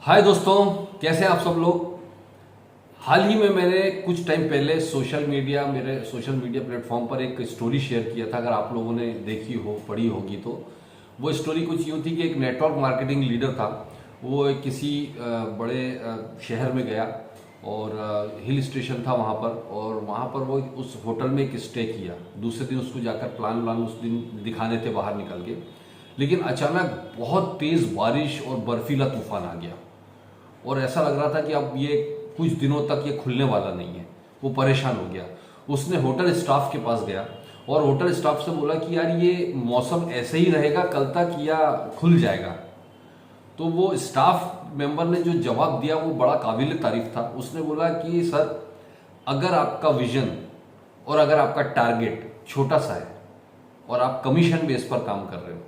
हाय दोस्तों, कैसे हैं आप सब लोग। हाल ही में मैंने कुछ टाइम पहले मेरे सोशल मीडिया प्लेटफॉर्म पर एक स्टोरी शेयर किया था। अगर आप लोगों ने देखी हो, पढ़ी होगी तो वो स्टोरी कुछ यूँ थी कि एक नेटवर्क मार्केटिंग लीडर था। वो किसी बड़े शहर में गया और हिल स्टेशन था वहाँ पर, और वहाँ पर वो उस होटल में एक स्टे किया। दूसरे दिन उसको जाकर प्लान उस दिन दिखाने थे बाहर निकल के, लेकिन अचानक बहुत तेज़ बारिश और बर्फीला तूफान आ गया और ऐसा लग रहा था कि अब ये कुछ दिनों तक ये खुलने वाला नहीं है। वो परेशान हो गया। उसने होटल स्टाफ के पास गया और होटल स्टाफ से बोला कि यार ये मौसम ऐसे ही रहेगा कल तक या खुल जाएगा। तो वो स्टाफ मेंबर ने जो जवाब दिया वो बड़ा काबिल तारीफ था। उसने बोला कि सर, अगर आपका विजन और अगर आपका टारगेट छोटा सा है और आप कमीशन बेस पर काम कर रहे हो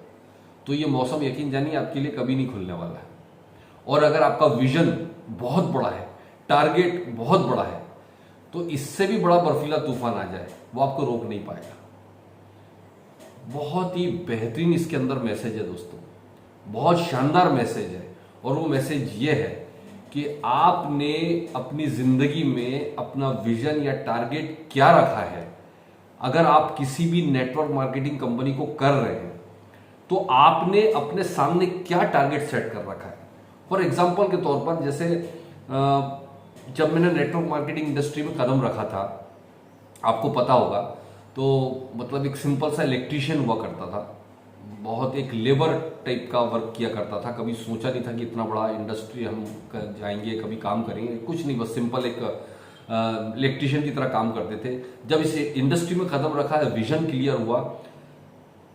तो ये मौसम यकीन जानिए आपके लिए कभी नहीं खुलने वाला है। और अगर आपका विजन बहुत बड़ा है, टारगेट बहुत बड़ा है, तो इससे भी बड़ा बर्फीला तूफान आ जाए वो आपको रोक नहीं पाएगा। बहुत ही बेहतरीन इसके अंदर मैसेज है दोस्तों, बहुत शानदार मैसेज है। और वो मैसेज ये है कि आपने अपनी जिंदगी में अपना विजन या टारगेट क्या रखा है। अगर आप किसी भी नेटवर्क मार्केटिंग कंपनी को कर रहे हैं तो आपने अपने सामने क्या टारगेट सेट कर रखा है। फॉर एग्जाम्पल के तौर पर, जैसे जब मैंने नेटवर्क मार्केटिंग इंडस्ट्री में कदम रखा था, आपको पता होगा, तो मतलब एक सिंपल सा इलेक्ट्रीशियन हुआ करता था। बहुत एक लेबर टाइप का वर्क किया करता था। कभी सोचा नहीं था कि इतना बड़ा इंडस्ट्री हम जाएंगे, कभी काम करेंगे, कुछ नहीं, बस सिंपल एक इलेक्ट्रीशियन की तरह काम करते थे। जब इस इंडस्ट्री में कदम रखा, विजन क्लियर हुआ,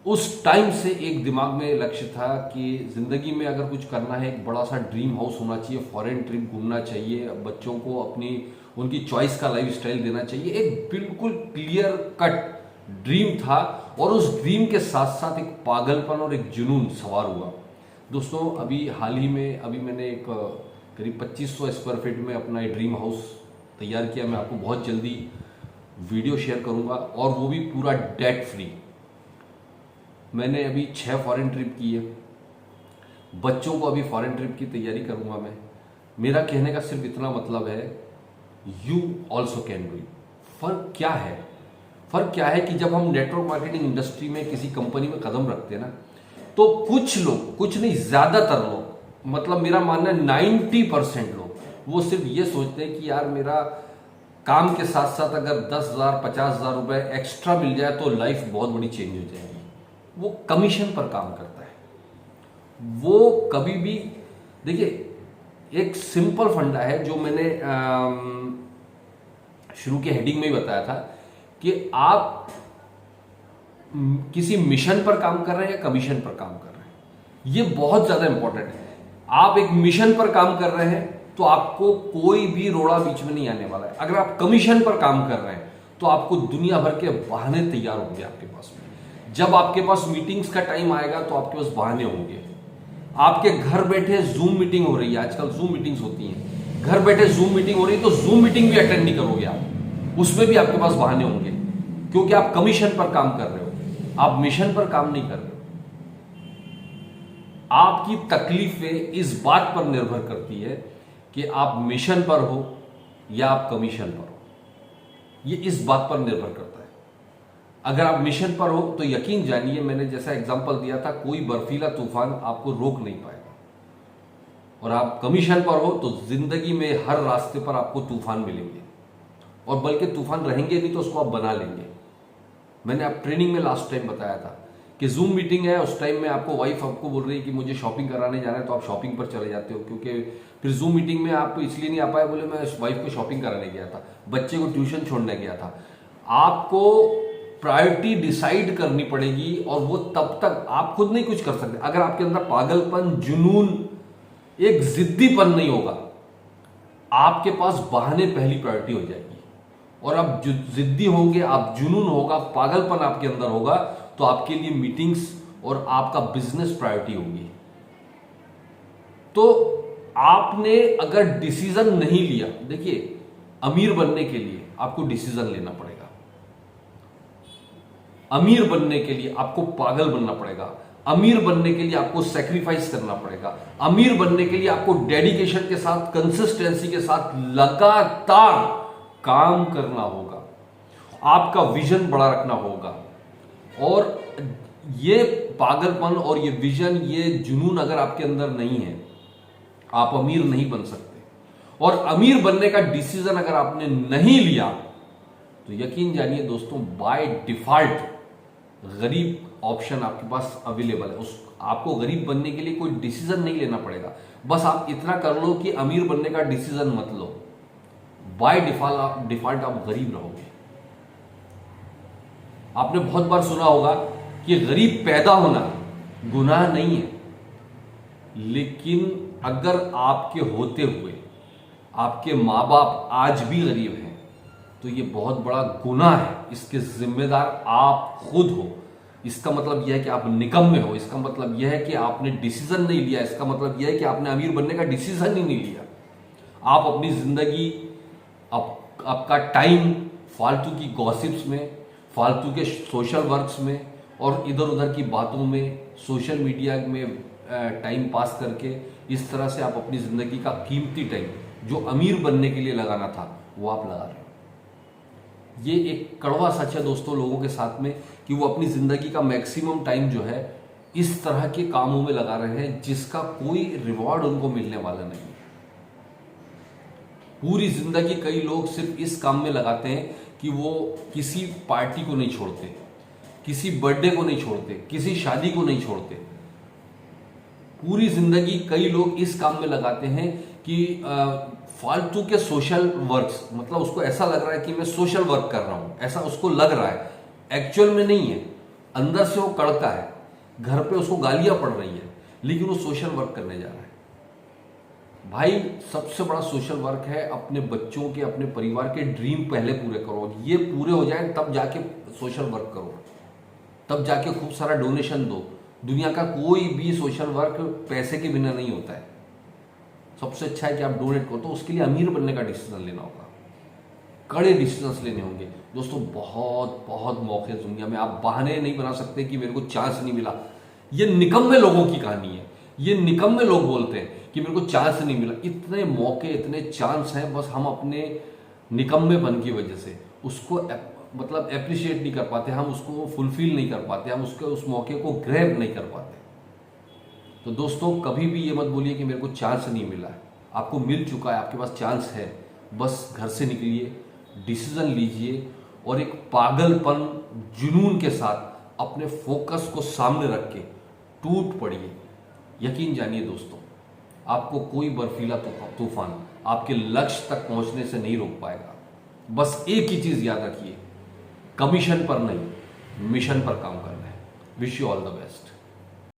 उस टाइम से एक दिमाग में लक्ष्य था कि जिंदगी में अगर कुछ करना है, एक बड़ा सा ड्रीम हाउस होना चाहिए, फॉरेन ट्रिप घूमना चाहिए, बच्चों को अपनी उनकी चॉइस का लाइफ स्टाइल देना चाहिए। एक बिल्कुल क्लियर कट ड्रीम था और उस ड्रीम के साथ साथ एक पागलपन और एक जुनून सवार हुआ। दोस्तों, अभी हाल ही में मैंने एक करीब 2500 स्क्वायर फीट में अपना एक ड्रीम हाउस तैयार किया। मैं आपको बहुत जल्दी वीडियो शेयर करूंगा, और वो भी पूरा डेट फ्री। मैंने अभी 6 फॉरेन ट्रिप की है। बच्चों को अभी फॉरेन ट्रिप की तैयारी करूंगा मैं। मेरा कहने का सिर्फ इतना मतलब है, you also can do it. फर्क क्या है? फर्क क्या है कि जब हम नेटवर्क मार्केटिंग इंडस्ट्री में किसी कंपनी में कदम रखते हैं ना, तो कुछ लोग, कुछ नहीं ज्यादातर लोग, मतलब मेरा मानना है 90% लोग, वो सिर्फ ये सोचते हैं कि यार मेरा काम के साथ साथ अगर 10,000 50,000 रुपए एक्स्ट्रा मिल जाए तो लाइफ बहुत बड़ी चेंज हो जाएगी। वो कमीशन पर काम करता है। वो कभी भी, देखिए, एक सिंपल फंडा है जो मैंने शुरू के हेडिंग में ही बताया था कि आप किसी मिशन पर काम कर रहे हैं या कमीशन पर काम कर रहे हैं। ये बहुत ज्यादा इंपॉर्टेंट है। आप एक मिशन पर काम कर रहे हैं तो आपको कोई भी रोड़ा बीच में नहीं आने वाला है। अगर आप कमीशन पर काम कर रहे हैं तो आपको दुनिया भर के बहाने तैयार होंगे आपके पास में। जब आपके पास मीटिंग्स का टाइम आएगा तो आपके पास बहाने होंगे। आपके घर बैठे जूम मीटिंग हो रही है, आजकल जूम मीटिंग्स होती हैं, घर बैठे जूम मीटिंग हो रही है, तो जूम मीटिंग भी अटेंड नहीं करोगे आप, उसमें भी आपके पास बहाने होंगे, क्योंकि आप कमीशन पर काम कर रहे हो, आप मिशन पर काम नहीं कर रहे हो। आपकी तकलीफें इस बात पर निर्भर करती है कि आप मिशन पर हो या आप कमीशन पर हो। ये इस बात पर निर्भर करता है। अगर आप मिशन पर हो तो यकीन जानिए, मैंने जैसा एग्जांपल दिया था, कोई बर्फीला तूफान आपको रोक नहीं पाएगा। और आप कमीशन पर हो तो जिंदगी में हर रास्ते पर आपको तूफान मिलेंगे, और बल्कि तूफान रहेंगे नहीं तो उसको आप बना लेंगे। मैंने आप ट्रेनिंग में लास्ट टाइम बताया था कि जूम मीटिंग है, उस टाइम में आपको वाइफ आपको बोल रही है कि मुझे शॉपिंग कराने जाना है, तो आप शॉपिंग पर चले जाते हो, क्योंकि फिर जूम मीटिंग में आप इसलिए नहीं आ पाए, बोले मैं वाइफ को शॉपिंग कराने गया था, बच्चे को ट्यूशन छोड़ने गया था। आपको प्रायोरिटी डिसाइड करनी पड़ेगी, और वो तब तक आप खुद नहीं कुछ कर सकते अगर आपके अंदर पागलपन, जुनून, एक जिद्दीपन नहीं होगा। आपके पास बहाने पहली प्रायोरिटी हो जाएगी, और आप जिद्दी होंगे, आप जुनून होगा, पागलपन आपके अंदर होगा, तो आपके लिए मीटिंग्स और आपका बिजनेस प्रायोरिटी होगी। तो आपने अगर डिसीजन नहीं लिया, देखिए, अमीर बनने के लिए आपको डिसीजन लेना पड़ेगा, अमीर बनने के लिए आपको पागल बनना पड़ेगा, अमीर बनने के लिए आपको सेक्रीफाइस करना पड़ेगा। अमीर बनने के लिए आपको डेडिकेशन के साथ, कंसिस्टेंसी के साथ लगातार काम करना होगा। आपका विजन बड़ा रखना होगा। और ये पागलपन और ये विजन, ये जुनून अगर आपके अंदर नहीं है, आप अमीर नहीं बन सकते। और अमीर बनने का डिसीजन अगर आपने नहीं लिया तो यकीन जानिए दोस्तों, बाय डिफॉल्ट गरीब ऑप्शन आपके पास अवेलेबल है। आपको गरीब बनने के लिए कोई डिसीजन नहीं लेना पड़ेगा। बस आप इतना कर लो कि अमीर बनने का डिसीजन मत लो, बाय डिफॉल्ट आप गरीब रहोगे। आपने बहुत बार सुना होगा कि गरीब पैदा होना गुनाह नहीं है, लेकिन अगर आपके होते हुए आपके माँ बाप आज भी गरीब हैं तो ये बहुत बड़ा गुनाह है। इसके जिम्मेदार आप खुद हो। इसका मतलब यह है कि आप निकम्मे हो। इसका मतलब यह है कि आपने डिसीजन नहीं लिया। इसका मतलब यह है कि आपने अमीर बनने का डिसीजन ही नहीं लिया। आप अपनी जिंदगी, आपका टाइम फालतू की गॉसिप्स में, फालतू के सोशल वर्क्स में और इधर उधर की बातों में, सोशल मीडिया में टाइम पास करके इस तरह से आप अपनी जिंदगी का कीमती टाइम जो अमीर बनने के लिए लगाना था वो आप लगा रहे हो। ये एक कड़वा सच है दोस्तों लोगों के साथ में कि वो अपनी जिंदगी का मैक्सिमम टाइम जो है इस तरह के कामों में लगा रहे हैं जिसका कोई रिवॉर्ड उनको मिलने वाला नहीं है। पूरी जिंदगी कई लोग सिर्फ इस काम में लगाते हैं कि वो किसी पार्टी को नहीं छोड़ते, किसी बर्थडे को नहीं छोड़ते, किसी शादी को नहीं छोड़ते। पूरी जिंदगी कई लोग इस काम में लगाते हैं कि फालतू के सोशल वर्क्स, मतलब उसको ऐसा लग रहा है कि मैं सोशल वर्क कर रहा हूं, ऐसा उसको लग रहा है, एक्चुअल में नहीं है। अंदर से वो कड़का है, घर पे उसको गालियां पड़ रही है, लेकिन वो सोशल वर्क करने जा रहा है। भाई सबसे बड़ा सोशल वर्क है अपने बच्चों के, अपने परिवार के ड्रीम पहले पूरे करो। ये पूरे हो जाए तब जाके सोशल वर्क करो, तब जाके खूब सारा डोनेशन दो। दुनिया का कोई भी सोशल वर्क पैसे के बिना नहीं होता है। सबसे अच्छा है कि आप डोनेट करो। तो उसके लिए अमीर बनने का डिसीजन लेना होगा, कड़े डिसीजंस लेने होंगे दोस्तों। बहुत बहुत मौके दुनिया में, आप बहाने नहीं बना सकते कि मेरे को चांस नहीं मिला। ये निकम्मे लोगों की कहानी है। ये निकम्मे लोग बोलते हैं कि मेरे को चांस नहीं मिला। इतने मौके, इतने चांस हैं, बस हम अपने निकम्मेपन की वजह से उसको मतलब एप्रिशिएट नहीं कर पाते, हम उसको फुलफिल नहीं कर पाते, हम उसके उस मौके को ग्रैब नहीं कर पाते। तो दोस्तों कभी भी ये मत बोलिए कि मेरे को चांस नहीं मिला है। आपको मिल चुका है, आपके पास चांस है। बस घर से निकलिए, डिसीजन लीजिए और एक पागलपन, जुनून के साथ अपने फोकस को सामने रख के टूट पड़िए। यकीन जानिए दोस्तों, आपको कोई बर्फीला तूफान आपके लक्ष्य तक पहुंचने से नहीं रोक पाएगा। बस एक ही चीज याद रखिए, कमीशन पर नहीं, मिशन पर काम करना है। Wish you all the best.